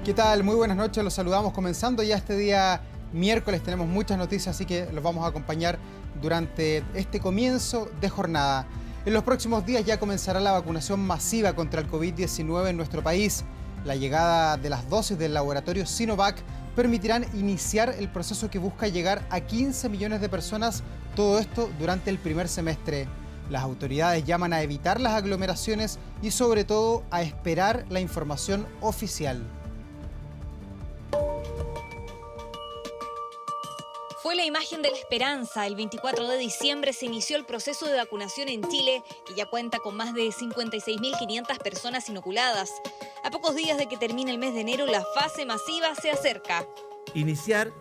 ¿Qué tal? Muy buenas noches, los saludamos comenzando ya este día miércoles. Tenemos muchas noticias, así que los vamos a acompañar durante este comienzo de jornada. En los próximos días ya comenzará la vacunación masiva contra el COVID-19 en nuestro país. La llegada de las dosis del laboratorio Sinovac permitirán iniciar el proceso que busca llegar a 15 millones de personas, todo esto durante el primer semestre. Las autoridades llaman a evitar las aglomeraciones y sobre todo a esperar la información oficial. Fue la imagen de la esperanza. El 24 de diciembre se inició el proceso de vacunación en Chile, que ya cuenta con más de 56.500 personas inoculadas. A pocos días de que termine el mes de enero, la fase masiva se acerca. Iniciar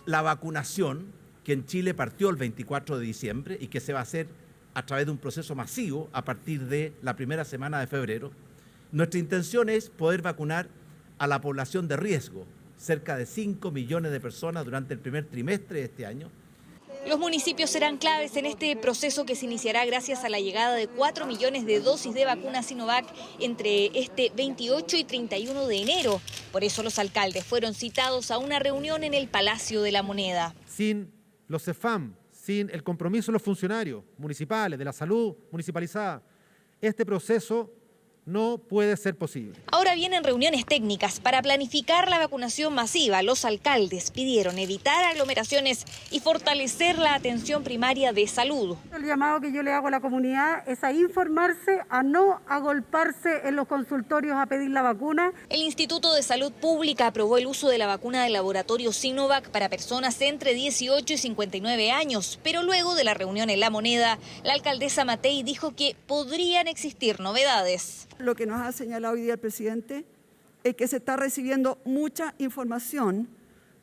la vacunación, que en Chile partió el 24 de diciembre y que se va a hacer a través de un proceso masivo a partir de la primera semana de febrero. Nuestra intención es poder vacunar a la población de riesgo, cerca de 5 millones de personas durante el primer trimestre de este año. Los municipios serán claves en este proceso que se iniciará gracias a la llegada de 4 millones de dosis de vacuna Sinovac entre este 28 y 31 de enero. Por eso los alcaldes fueron citados a una reunión en el Palacio de la Moneda. Sin los CEFAM, sin el compromiso de los funcionarios municipales, de la salud municipalizada, este proceso no puede ser posible. Ahora vienen reuniones técnicas para planificar la vacunación masiva. Los alcaldes pidieron evitar aglomeraciones y fortalecer la atención primaria de salud. El llamado que yo le hago a la comunidad es a informarse, a no agolparse en los consultorios a pedir la vacuna. El Instituto de Salud Pública aprobó el uso de la vacuna del laboratorio Sinovac para personas entre 18 y 59 años, pero luego de la reunión en La Moneda, la alcaldesa Matei dijo que podrían existir novedades. Lo que nos ha señalado hoy día el presidente es que se está recibiendo mucha información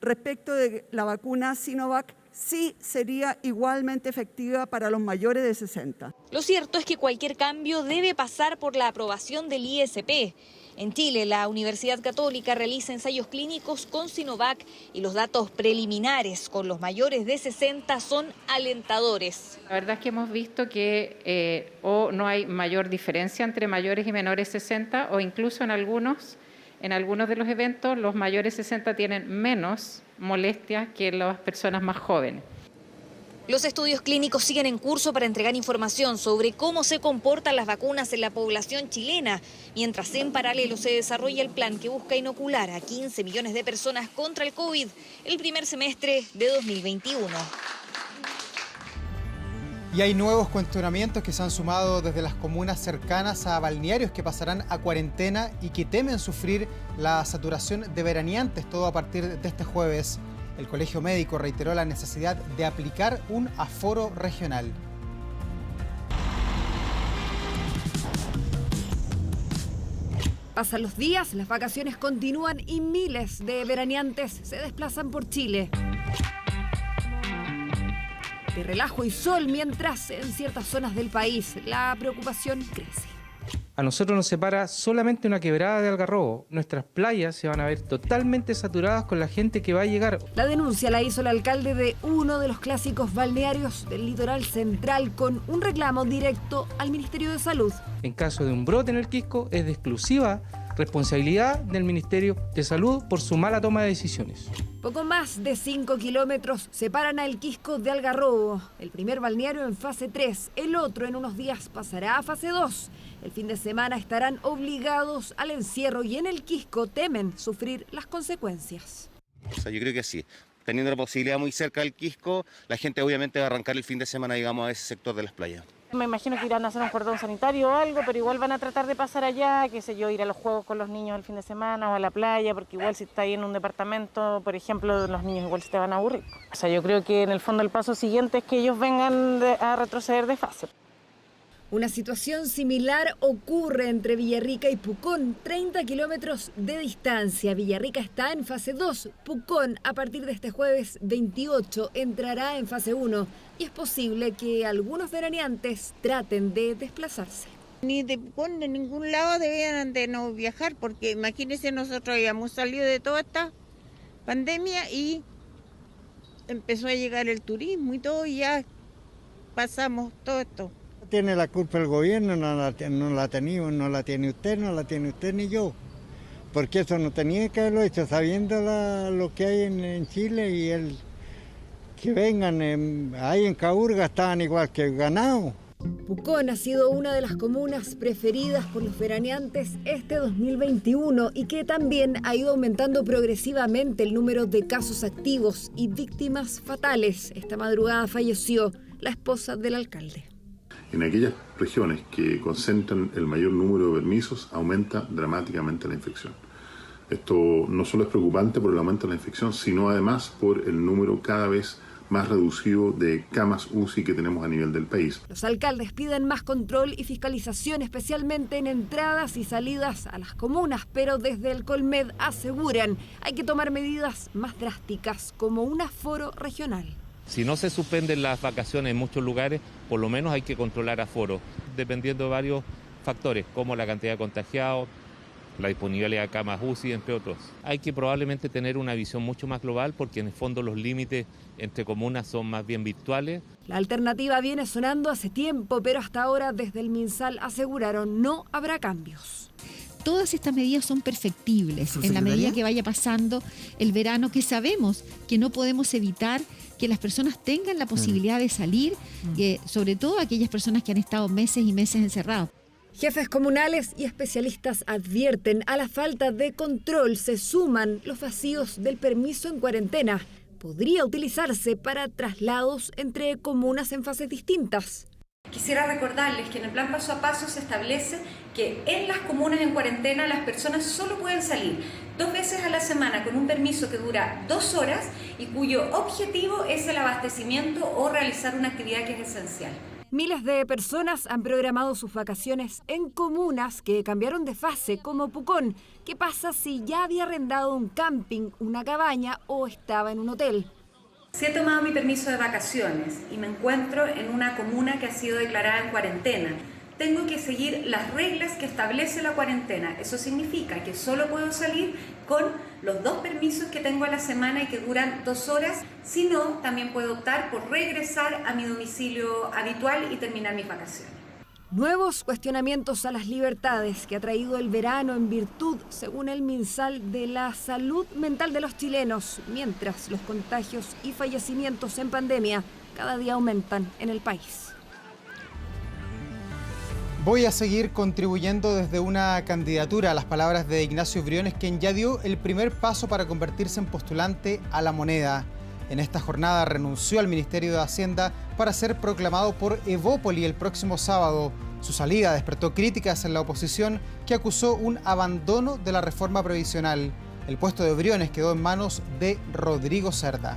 respecto de la vacuna Sinovac, sí sería igualmente efectiva para los mayores de 60. Lo cierto es que cualquier cambio debe pasar por la aprobación del ISP. En Chile, la Universidad Católica realiza ensayos clínicos con Sinovac y los datos preliminares con los mayores de 60 son alentadores. La verdad es que hemos visto que o no hay mayor diferencia entre mayores y menores 60 o incluso en algunos de los eventos los mayores 60 tienen menos molestias que las personas más jóvenes. Los estudios clínicos siguen en curso para entregar información sobre cómo se comportan las vacunas en la población chilena, mientras en paralelo se desarrolla el plan que busca inocular a 15 millones de personas contra el COVID el primer semestre de 2021. Y hay nuevos cuestionamientos que se han sumado desde las comunas cercanas a balnearios que pasarán a cuarentena y que temen sufrir la saturación de veraneantes, todo a partir de este jueves. El Colegio Médico reiteró la necesidad de aplicar un aforo regional. Pasan los días, las vacaciones continúan y miles de veraneantes se desplazan por Chile. De relajo y sol, mientras en ciertas zonas del país la preocupación crece. A nosotros nos separa solamente una quebrada de Algarrobo. Nuestras playas se van a ver totalmente saturadas con la gente que va a llegar. La denuncia la hizo el alcalde de uno de los clásicos balnearios del litoral central con un reclamo directo al Ministerio de Salud. En caso de un brote en el Quisco, es de exclusiva responsabilidad del Ministerio de Salud por su mala toma de decisiones. Poco más de 5 kilómetros separan a El Quisco de Algarrobo. El primer balneario en fase 3, el otro en unos días pasará a fase 2. El fin de semana estarán obligados al encierro y en El Quisco temen sufrir las consecuencias. Yo creo que sí. Teniendo la posibilidad muy cerca del Quisco, la gente obviamente va a arrancar el fin de semana, digamos, a ese sector de las playas. Me imagino que irán a hacer un cordón sanitario o algo, pero igual van a tratar de pasar allá, qué sé yo, ir a los juegos con los niños el fin de semana o a la playa, porque igual si está ahí en un departamento, por ejemplo, los niños igual se te van a aburrir. O sea, yo creo que en el fondo el paso siguiente es que ellos vengan a retroceder de fase. Una situación similar ocurre entre Villarrica y Pucón, 30 kilómetros de distancia. Villarrica está en fase 2, Pucón a partir de este jueves 28 entrará en fase 1 y es posible que algunos veraneantes traten de desplazarse. Ni de Pucón, de ningún lado debían de no viajar, porque imagínense, nosotros habíamos salido de toda esta pandemia y empezó a llegar el turismo y todo, y ya pasamos todo esto. Tiene la culpa el gobierno, no la tenemos, no la tiene usted ni yo. porque eso no tenía que haberlo hecho, sabiendo lo que hay en Chile y que vengan, ahí en Caburga estaban igual que ganado. Pucón ha sido una de las comunas preferidas por los veraneantes este 2021 y que también ha ido aumentando progresivamente el número de casos activos y víctimas fatales. Esta madrugada falleció la esposa del alcalde. En aquellas regiones que concentran el mayor número de permisos, aumenta dramáticamente la infección. Esto no solo es preocupante por el aumento de la infección, sino además por el número cada vez más reducido de camas UCI que tenemos a nivel del país. Los alcaldes piden más control y fiscalización, especialmente en entradas y salidas a las comunas, pero desde el Colmed aseguran hay que tomar medidas más drásticas, como un aforo regional. Si no se suspenden las vacaciones en muchos lugares, por lo menos hay que controlar aforo, dependiendo de varios factores, como la cantidad de contagiados, la disponibilidad de camas UCI, entre otros. Hay que probablemente tener una visión mucho más global porque en el fondo los límites entre comunas son más bien virtuales. La alternativa viene sonando hace tiempo, pero hasta ahora desde el MinSal aseguraron no habrá cambios. Todas estas medidas son perfectibles en la medida que vaya pasando el verano, que sabemos que no podemos evitar que las personas tengan la posibilidad de salir, sobre todo aquellas personas que han estado meses y meses encerrados. Jefes comunales y especialistas advierten a la falta de control se suman los vacíos del permiso en cuarentena. Podría utilizarse para traslados entre comunas en fases distintas. Quisiera recordarles que en el plan paso a paso se establece que en las comunas en cuarentena las personas solo pueden salir 2 veces a la semana con un permiso que dura 2 horas y cuyo objetivo es el abastecimiento o realizar una actividad que es esencial. Miles de personas han programado sus vacaciones en comunas que cambiaron de fase, como Pucón. ¿Qué pasa si ya había arrendado un camping, una cabaña o estaba en un hotel? Si he tomado mi permiso de vacaciones y me encuentro en una comuna que ha sido declarada en cuarentena, tengo que seguir las reglas que establece la cuarentena. Eso significa que solo puedo salir con los 2 permisos que tengo a la semana y que duran 2 horas. Si no, también puedo optar por regresar a mi domicilio habitual y terminar mis vacaciones. Nuevos cuestionamientos a las libertades que ha traído el verano en virtud, según el MinSal, de la salud mental de los chilenos, mientras los contagios y fallecimientos en pandemia cada día aumentan en el país. Voy a seguir contribuyendo desde una candidatura, a las palabras de Ignacio Briones, quien ya dio el primer paso para convertirse en postulante a la moneda. En esta jornada renunció al Ministerio de Hacienda para ser proclamado por Evópoli el próximo sábado. Su salida despertó críticas en la oposición, que acusó un abandono de la reforma previsional. El puesto de Briones quedó en manos de Rodrigo Cerda.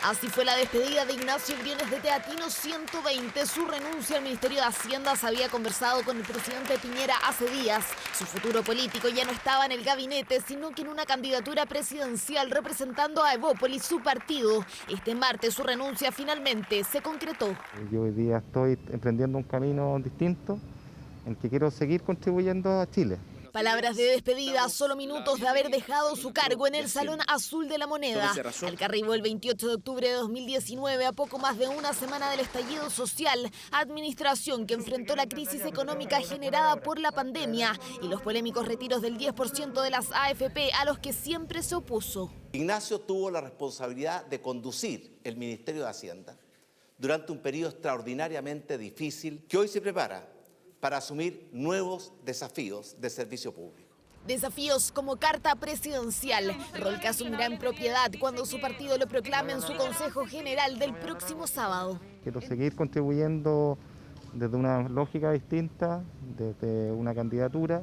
Así fue la despedida de Ignacio Briones de Teatino 120. Su renuncia al Ministerio de Hacienda se había conversado con el presidente Piñera hace días. Su futuro político ya no estaba en el gabinete, sino que en una candidatura presidencial representando a Evópoli, su partido. Este martes su renuncia finalmente se concretó. Yo hoy día estoy emprendiendo un camino distinto en el que quiero seguir contribuyendo a Chile. Palabras de despedida, solo minutos de haber dejado su cargo en el Salón Azul de la Moneda. Al que arribó el 28 de octubre de 2019, a poco más de una semana del estallido social, administración que enfrentó la crisis económica generada por la pandemia y los polémicos retiros del 10% de las AFP a los que siempre se opuso. Ignacio tuvo la responsabilidad de conducir el Ministerio de Hacienda durante un periodo extraordinariamente difícil que hoy se prepara para asumir nuevos desafíos de servicio público. Desafíos como carta presidencial, rol que asumirá en propiedad cuando su partido lo proclame en su Consejo General del próximo sábado. Quiero seguir contribuyendo desde una lógica distinta, desde una candidatura,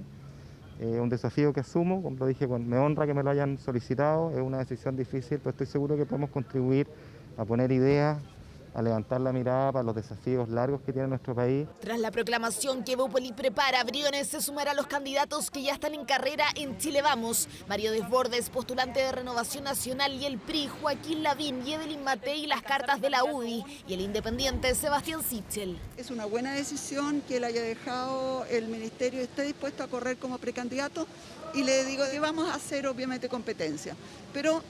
un desafío que asumo, como lo dije, me honra que me lo hayan solicitado, es una decisión difícil, pero estoy seguro que podemos contribuir a poner ideas, a levantar la mirada para los desafíos largos que tiene nuestro país. Tras la proclamación que Evópoli prepara, Briones se sumará a los candidatos que ya están en carrera en Chile Vamos. Mario Desbordes, postulante de Renovación Nacional, y el PRI, Joaquín Lavín y Evelyn Matei, las cartas de la UDI, y el independiente Sebastián Sichel. Es una buena decisión que él haya dejado el ministerio y esté dispuesto a correr como precandidato, y le digo que vamos a hacer obviamente competencia, pero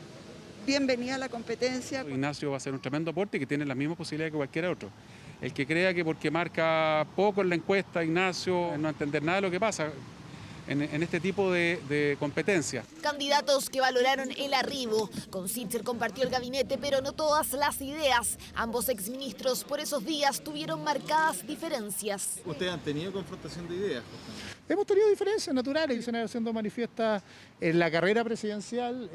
bienvenida a la competencia. Ignacio va a ser un tremendo aporte que tiene la misma posibilidad que cualquier otro. El que crea que porque marca poco en la encuesta, Ignacio, no entender nada de lo que pasa en este tipo de competencias. Candidatos que valoraron el arribo. Con Sichel compartió el gabinete, pero no todas las ideas. Ambos exministros por esos días tuvieron marcadas diferencias. ¿Ustedes han tenido confrontación de ideas? Hemos tenido diferencias naturales que se han siendo manifiestas en la carrera presidencial.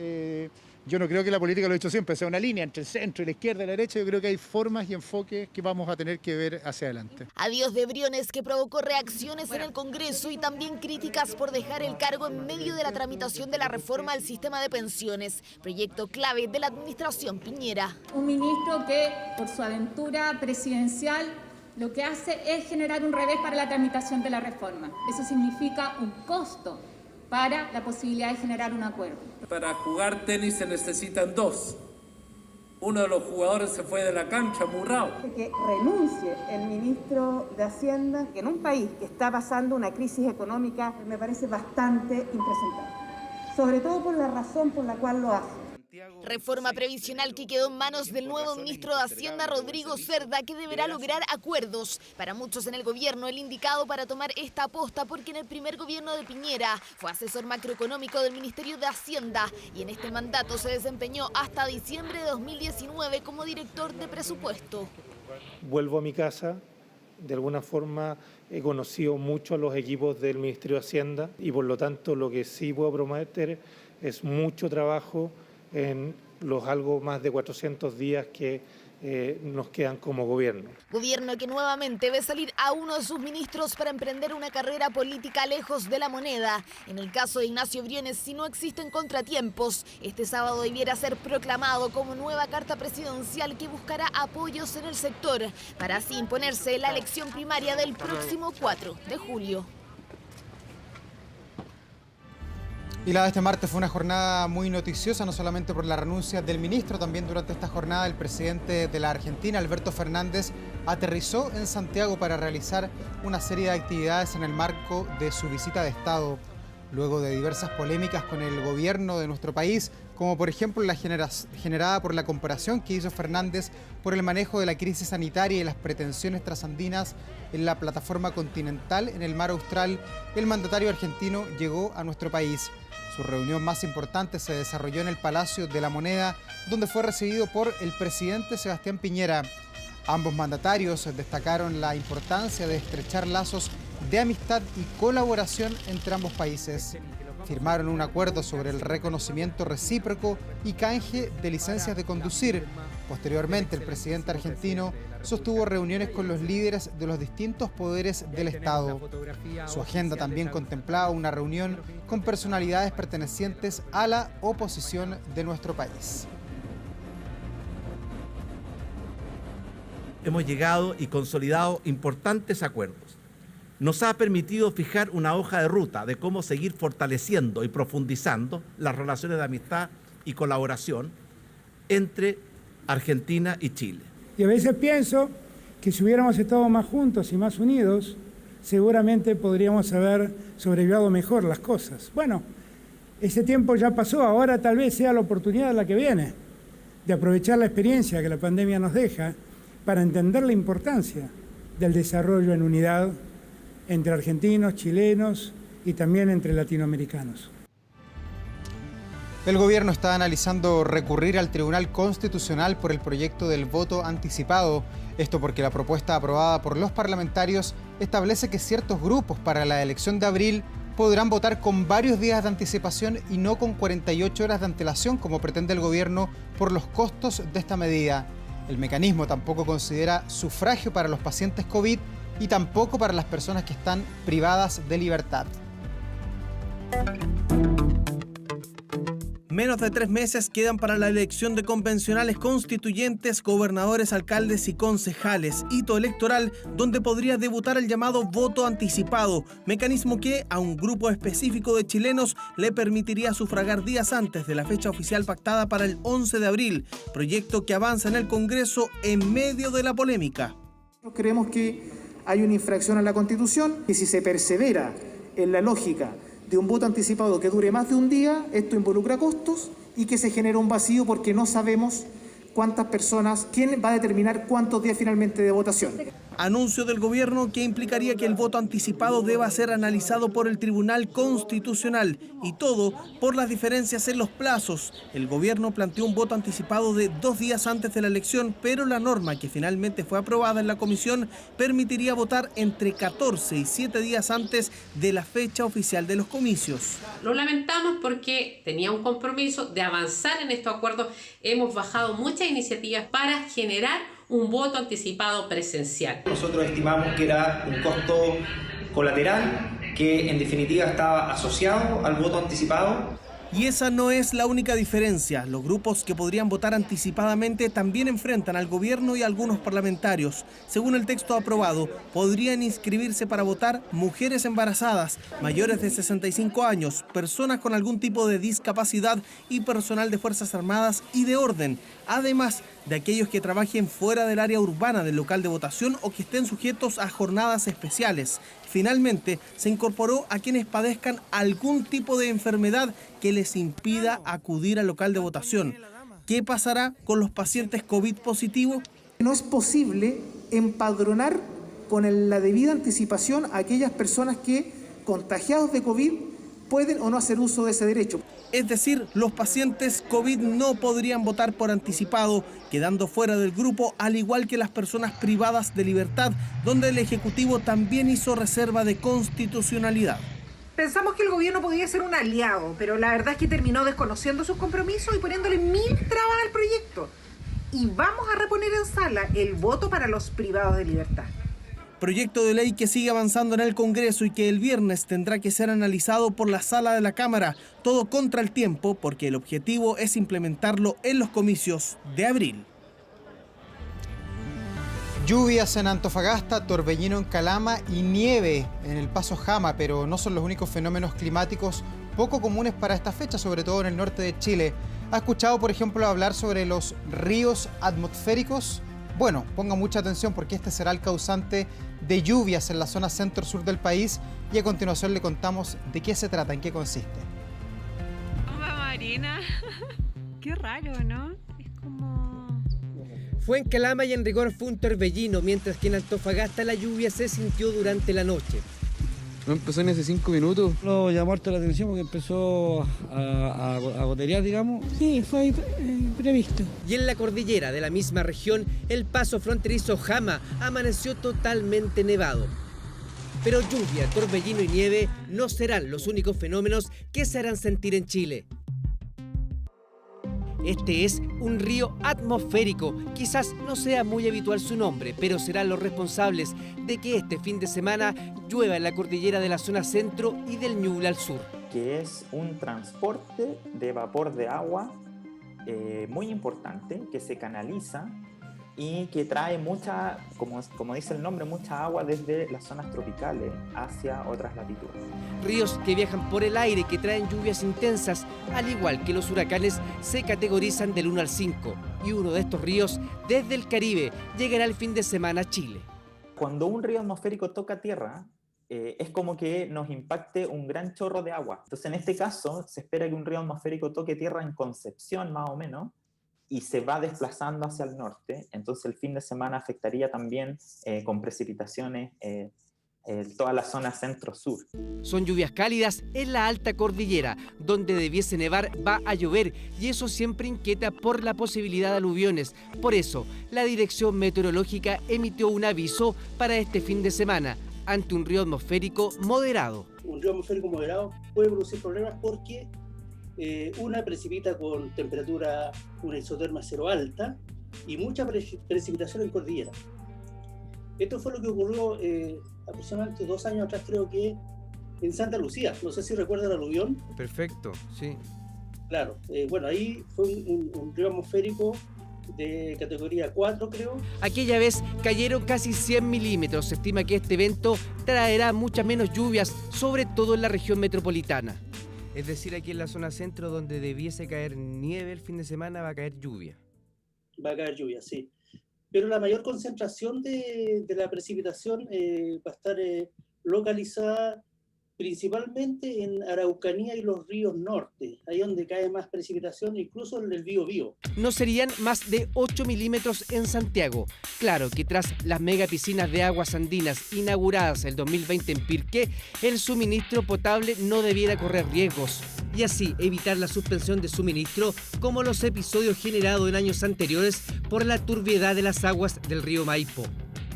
Yo no creo que la política, lo he dicho siempre, sea una línea entre el centro y la izquierda y la derecha. Yo creo que hay formas y enfoques que vamos a tener que ver hacia adelante. Adiós de Briones, que provocó reacciones en el Congreso y también críticas por dejar el cargo en medio de la tramitación de la reforma al sistema de pensiones, proyecto clave de la administración Piñera. Un ministro que, por su aventura presidencial, lo que hace es generar un revés para la tramitación de la reforma. Eso significa un costo para la posibilidad de generar un acuerdo. Para jugar tenis se necesitan dos. Uno de los jugadores se fue de la cancha murrado. Que renuncie el ministro de Hacienda, que en un país que está pasando una crisis económica me parece bastante impresentable, sobre todo por la razón por la cual lo hace. Reforma previsional que quedó en manos del nuevo ministro de Hacienda, Rodrigo Cerda, que deberá lograr acuerdos. Para muchos en el gobierno, el indicado para tomar esta aposta, porque en el primer gobierno de Piñera fue asesor macroeconómico del Ministerio de Hacienda y en este mandato se desempeñó hasta diciembre de 2019 como director de presupuesto. Vuelvo a mi casa. De alguna forma he conocido mucho a los equipos del Ministerio de Hacienda y por lo tanto lo que sí puedo prometer es mucho trabajo en los algo más de 400 días que nos quedan como gobierno. Gobierno que nuevamente ve salir a uno de sus ministros para emprender una carrera política lejos de la moneda. En el caso de Ignacio Briones, si no existen contratiempos, este sábado debiera ser proclamado como nueva carta presidencial que buscará apoyos en el sector para así imponerse la elección primaria del próximo 4 de julio. Y la de este martes fue una jornada muy noticiosa, no solamente por la renuncia del ministro, también durante esta jornada el presidente de la Argentina, Alberto Fernández, aterrizó en Santiago para realizar una serie de actividades en el marco de su visita de Estado. Luego de diversas polémicas con el gobierno de nuestro país, como por ejemplo la generada por la comparación que hizo Fernández por el manejo de la crisis sanitaria y las pretensiones trasandinas en la plataforma continental en el mar Austral, el mandatario argentino llegó a nuestro país. Su reunión más importante se desarrolló en el Palacio de la Moneda, donde fue recibido por el presidente Sebastián Piñera. Ambos mandatarios destacaron la importancia de estrechar lazos de amistad y colaboración entre ambos países. Firmaron un acuerdo sobre el reconocimiento recíproco y canje de licencias de conducir. Posteriormente, el presidente argentino sostuvo reuniones con los líderes de los distintos poderes del Estado. Su agenda también contemplaba una reunión con personalidades pertenecientes a la oposición de nuestro país. Hemos llegado y consolidado importantes acuerdos. Nos ha permitido fijar una hoja de ruta de cómo seguir fortaleciendo y profundizando las relaciones de amistad y colaboración entre Argentina y Chile. Y a veces pienso que si hubiéramos estado más juntos y más unidos, seguramente podríamos haber sobrellevado mejor las cosas. Bueno, ese tiempo ya pasó, ahora tal vez sea la oportunidad la que viene de aprovechar la experiencia que la pandemia nos deja para entender la importancia del desarrollo en unidad entre argentinos, chilenos y también entre latinoamericanos. El gobierno está analizando recurrir al Tribunal Constitucional por el proyecto del voto anticipado. Esto porque la propuesta aprobada por los parlamentarios establece que ciertos grupos para la elección de abril podrán votar con varios días de anticipación y no con 48 horas de antelación, como pretende el gobierno por los costos de esta medida. El mecanismo tampoco considera sufragio para los pacientes COVID y tampoco para las personas que están privadas de libertad. Menos de 3 meses quedan para la elección de convencionales constituyentes, gobernadores, alcaldes y concejales, hito electoral donde podría debutar el llamado voto anticipado, mecanismo que a un grupo específico de chilenos le permitiría sufragar días antes de la fecha oficial pactada para el 11 de abril, proyecto que avanza en el Congreso en medio de la polémica. Creemos que hay una infracción a la Constitución y si se persevera en la lógica de un voto anticipado que dure más de un día, esto involucra costos y que se genera un vacío porque no sabemos cuántas personas, quién va a determinar cuántos días finalmente de votación. Anuncio del gobierno que implicaría que el voto anticipado deba ser analizado por el Tribunal Constitucional y todo por las diferencias en los plazos. El gobierno planteó un voto anticipado de 2 días antes de la elección, pero la norma que finalmente fue aprobada en la comisión permitiría votar entre 14 y 7 días antes de la fecha oficial de los comicios. Lo lamentamos porque tenía un compromiso de avanzar en estos acuerdos. Hemos bajado muchas iniciativas para generar un voto anticipado presencial. Nosotros estimamos que era un costo colateral que en definitiva estaba asociado al voto anticipado. Y esa no es la única diferencia. Los grupos que podrían votar anticipadamente también enfrentan al gobierno y a algunos parlamentarios. Según el texto aprobado, podrían inscribirse para votar mujeres embarazadas, mayores de 65 años, personas con algún tipo de discapacidad y personal de Fuerzas Armadas y de orden, además de aquellos que trabajen fuera del área urbana del local de votación o que estén sujetos a jornadas especiales. Finalmente, se incorporó a quienes padezcan algún tipo de enfermedad que les impida acudir al local de votación. ¿Qué pasará con los pacientes COVID positivos? No es posible empadronar con la debida anticipación a aquellas personas que, contagiados de COVID, pueden o no hacer uso de ese derecho. Es decir, los pacientes COVID no podrían votar por anticipado, quedando fuera del grupo, al igual que las personas privadas de libertad, donde el Ejecutivo también hizo reserva de constitucionalidad. Pensamos que el gobierno podía ser un aliado, pero la verdad es que terminó desconociendo sus compromisos y poniéndole 1000 trabas al proyecto. Y vamos a reponer en sala el voto para los privados de libertad. Proyecto de ley que sigue avanzando en el Congreso y que el viernes tendrá que ser analizado por la sala de la Cámara. Todo contra el tiempo, porque el objetivo es implementarlo en los comicios de abril. Lluvias en Antofagasta, torbellino en Calama y nieve en el Paso Jama, pero no son los únicos fenómenos climáticos poco comunes para esta fecha, sobre todo en el norte de Chile. ¿Ha escuchado, por ejemplo, hablar sobre los ríos atmosféricos? Bueno, ponga mucha atención porque este será el causante de lluvias en la zona centro-sur del país y a continuación le contamos de qué se trata, en qué consiste. Bomba marina, qué raro, ¿no? Es como... Fue en Calama y en rigor fue un torbellino, mientras que en Antofagasta la lluvia se sintió durante la noche. No empezó ni hace 5 minutos. Lo llamó harto la atención porque empezó a goterear, digamos. Sí, fue previsto. Y en la cordillera de la misma región, el paso fronterizo Jama amaneció totalmente nevado. Pero lluvia, torbellino y nieve no serán los únicos fenómenos que se harán sentir en Chile. Este es un río atmosférico. Quizás no sea muy habitual su nombre, pero serán los responsables de que este fin de semana llueva en la cordillera de la zona centro y del Ñuble al sur. Que es un transporte de vapor de agua muy importante que se canaliza y que trae mucha, como dice el nombre, mucha agua desde las zonas tropicales hacia otras latitudes. Ríos que viajan por el aire, que traen lluvias intensas, al igual que los huracanes, se categorizan del 1 al 5. Y uno de estos ríos, desde el Caribe, llegará el fin de semana a Chile. Cuando un río atmosférico toca tierra, es como que nos impacte un gran chorro de agua. Entonces, en este caso, se espera que un río atmosférico toque tierra en Concepción, más o menos, y se va desplazando hacia el norte. Entonces el fin de semana afectaría también con precipitaciones toda la zona centro-sur. Son lluvias cálidas en la alta cordillera, donde debiese nevar va a llover y eso siempre inquieta por la posibilidad de aluviones. Por eso, la Dirección Meteorológica emitió un aviso para este fin de semana ante un río atmosférico moderado. Un río atmosférico moderado puede producir problemas porque una precipita con temperatura, una isoterma cero alta y mucha precipitación en cordillera. Esto fue lo que ocurrió aproximadamente 2 años atrás, creo que en Santa Lucía. No sé si recuerdan el aluvión. Perfecto, sí. Claro, bueno, ahí fue un río atmosférico de categoría 4, creo. Aquella vez cayeron casi 100 milímetros. Se estima que este evento traerá muchas menos lluvias, sobre todo en la región metropolitana. Es decir, aquí en la zona centro, donde debiese caer nieve el fin de semana, va a caer lluvia. Va a caer lluvia, sí. Pero la mayor concentración de la precipitación va a estar localizada principalmente en Araucanía y los ríos norte, ahí donde cae más precipitación, incluso en el Biobío. No serían más de 8 milímetros en Santiago. Claro que tras las megapiscinas de aguas andinas inauguradas el 2020 en Pirqué, el suministro potable no debiera correr riesgos y así evitar la suspensión de suministro como los episodios generados en años anteriores por la turbiedad de las aguas del río Maipo.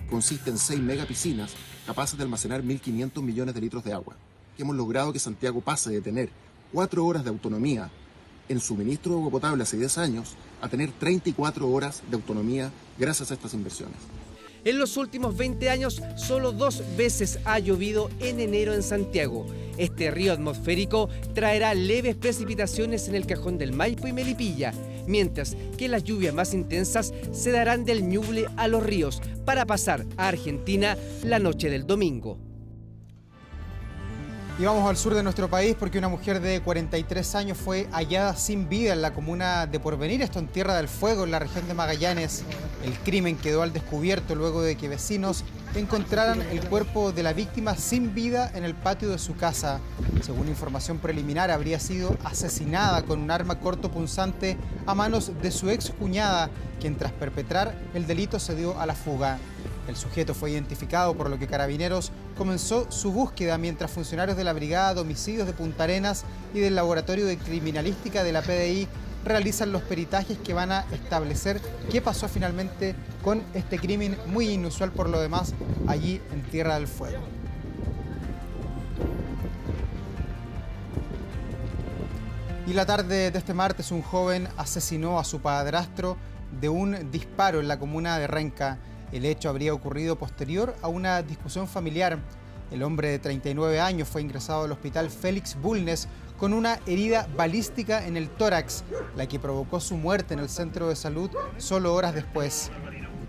Consiste en 6 megapiscinas capaces de almacenar 1.500 millones de litros de agua. Hemos logrado que Santiago pase de tener 4 horas de autonomía en suministro de agua potable hace 10 años a tener 34 horas de autonomía gracias a estas inversiones. En los últimos 20 años, solo 2 veces ha llovido en enero en Santiago. Este río atmosférico traerá leves precipitaciones en el Cajón del Maipo y Melipilla, mientras que las lluvias más intensas se darán del Ñuble a los ríos para pasar a Argentina la noche del domingo. Y vamos al sur de nuestro país porque una mujer de 43 años fue hallada sin vida en la comuna de Porvenir, esto en Tierra del Fuego, en la región de Magallanes. El crimen quedó al descubierto luego de que vecinos encontraran el cuerpo de la víctima sin vida en el patio de su casa. Según información preliminar, habría sido asesinada con un arma cortopunzante a manos de su ex cuñada, quien tras perpetrar el delito se dio a la fuga. El sujeto fue identificado, por lo que Carabineros comenzó su búsqueda mientras funcionarios de la Brigada de Homicidios de Punta Arenas y del Laboratorio de Criminalística de la PDI realizan los peritajes que van a establecer qué pasó finalmente con este crimen muy inusual por lo demás allí en Tierra del Fuego. Y la tarde de este martes un joven asesinó a su padrastro de un disparo en la comuna de Renca. El hecho habría ocurrido posterior a una discusión familiar. El hombre de 39 años fue ingresado al hospital Félix Bulnes con una herida balística en el tórax, la que provocó su muerte en el centro de salud solo horas después.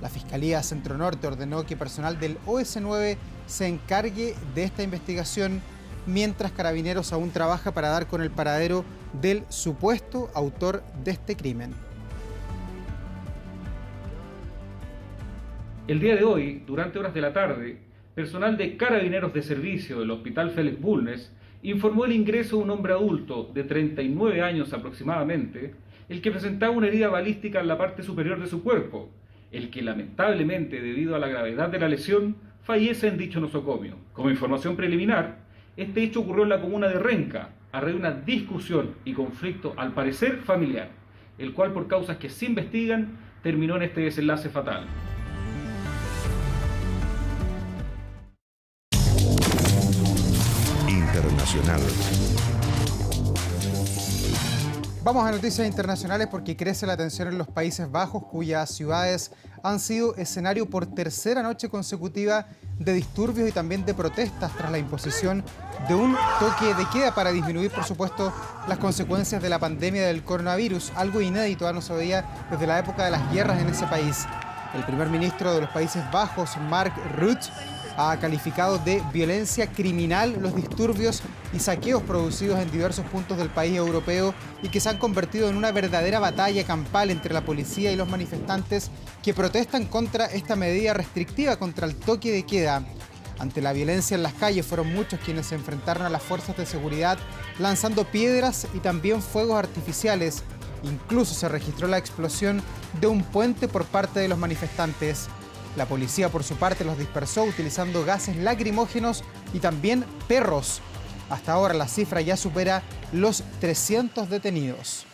La Fiscalía Centro Norte ordenó que personal del OS9 se encargue de esta investigación, mientras Carabineros aún trabaja para dar con el paradero del supuesto autor de este crimen. El día de hoy, durante horas de la tarde, personal de Carabineros de Servicio del Hospital Félix Bulnes informó el ingreso de un hombre adulto de 39 años aproximadamente, el que presentaba una herida balística en la parte superior de su cuerpo, el que lamentablemente, debido a la gravedad de la lesión, fallece en dicho nosocomio. Como información preliminar, este hecho ocurrió en la comuna de Renca, a raíz de una discusión y conflicto al parecer familiar, el cual por causas que se investigan terminó en este desenlace fatal. Internacional. Vamos a noticias internacionales porque crece la tensión en los Países Bajos, cuyas ciudades han sido escenario por tercera noche consecutiva de disturbios y también de protestas tras la imposición de un toque de queda para disminuir, por supuesto, las consecuencias de la pandemia del coronavirus, algo inédito, no se veía desde la época de las guerras en ese país. El primer ministro de los Países Bajos, Mark Rutte, ha calificado de violencia criminal los disturbios y saqueos producidos en diversos puntos del país europeo y que se han convertido en una verdadera batalla campal entre la policía y los manifestantes que protestan contra esta medida restrictiva contra el toque de queda. Ante la violencia en las calles fueron muchos quienes se enfrentaron a las fuerzas de seguridad lanzando piedras y también fuegos artificiales. Incluso se registró la explosión de un puente por parte de los manifestantes. La policía, por su parte, los dispersó utilizando gases lacrimógenos y también perros. Hasta ahora la cifra ya supera los 300 detenidos.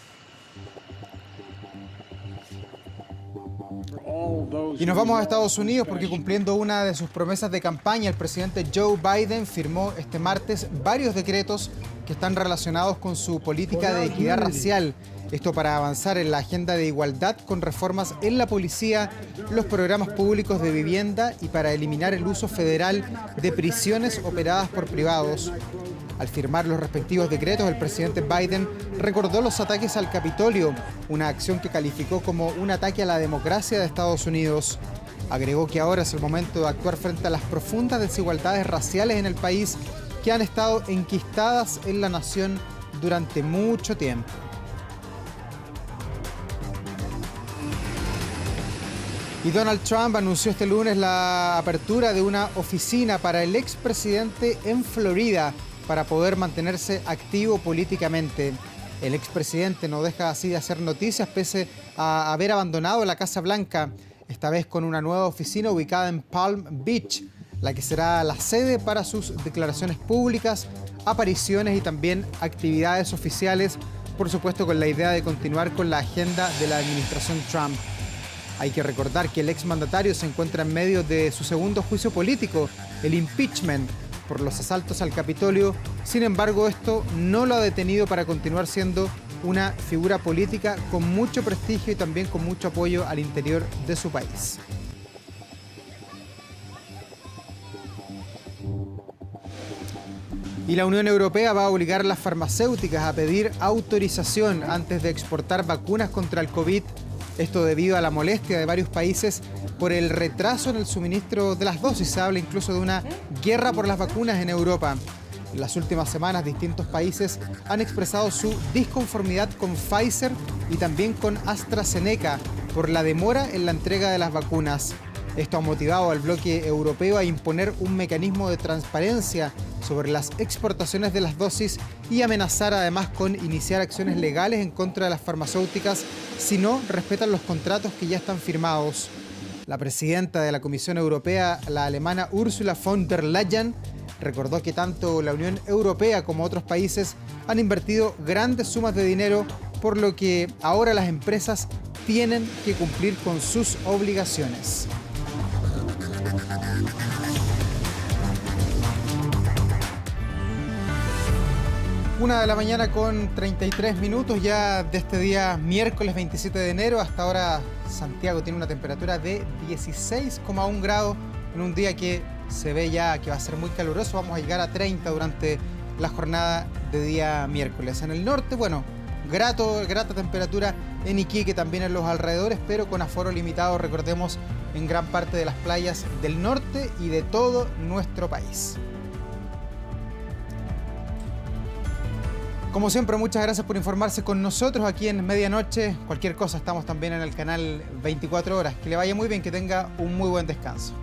Y nos vamos a Estados Unidos porque, cumpliendo una de sus promesas de campaña, el presidente Joe Biden firmó este martes varios decretos que están relacionados con su política de equidad racial. Esto para avanzar en la agenda de igualdad con reformas en la policía, los programas públicos de vivienda y para eliminar el uso federal de prisiones operadas por privados. Al firmar los respectivos decretos, el presidente Biden recordó los ataques al Capitolio, una acción que calificó como un ataque a la democracia de Estados Unidos. Agregó que ahora es el momento de actuar frente a las profundas desigualdades raciales en el país que han estado enquistadas en la nación durante mucho tiempo. Y Donald Trump anunció este lunes la apertura de una oficina para el expresidente en Florida. para poder mantenerse activo políticamente. El expresidente no deja así de hacer noticias pese a haber abandonado la Casa Blanca, esta vez con una nueva oficina ubicada en Palm Beach, la que será la sede para sus declaraciones públicas, apariciones y también actividades oficiales, por supuesto con la idea de continuar con la agenda de la administración Trump. Hay que recordar que el exmandatario se encuentra en medio de su segundo juicio político, el impeachment, por los asaltos al Capitolio. Sin embargo, esto no lo ha detenido para continuar siendo una figura política con mucho prestigio y también con mucho apoyo al interior de su país. Y la Unión Europea va a obligar a las farmacéuticas a pedir autorización antes de exportar vacunas contra el COVID. Esto debido a la molestia de varios países por el retraso en el suministro de las dosis. Se habla incluso de una guerra por las vacunas en Europa. En las últimas semanas, distintos países han expresado su disconformidad con Pfizer y también con AstraZeneca por la demora en la entrega de las vacunas. Esto ha motivado al bloque europeo a imponer un mecanismo de transparencia sobre las exportaciones de las dosis y amenazar además con iniciar acciones legales en contra de las farmacéuticas si no respetan los contratos que ya están firmados. La presidenta de la Comisión Europea, la alemana Ursula von der Leyen, recordó que tanto la Unión Europea como otros países han invertido grandes sumas de dinero, por lo que ahora las empresas tienen que cumplir con sus obligaciones. 1 de la mañana con 33 minutos ya de este día miércoles 27 de enero. Hasta ahora Santiago tiene una temperatura de 16,1 grados en un día que se ve ya que va a ser muy caluroso. Vamos a llegar a 30 durante la jornada de día miércoles. En el norte, bueno, grata temperatura en Iquique, también en los alrededores, pero con aforo limitado, recordemos, en gran parte de las playas del norte y de todo nuestro país. Como siempre, muchas gracias por informarse con nosotros aquí en Medianoche. Cualquier cosa, estamos también en el canal 24 horas. Que le vaya muy bien, que tenga un muy buen descanso.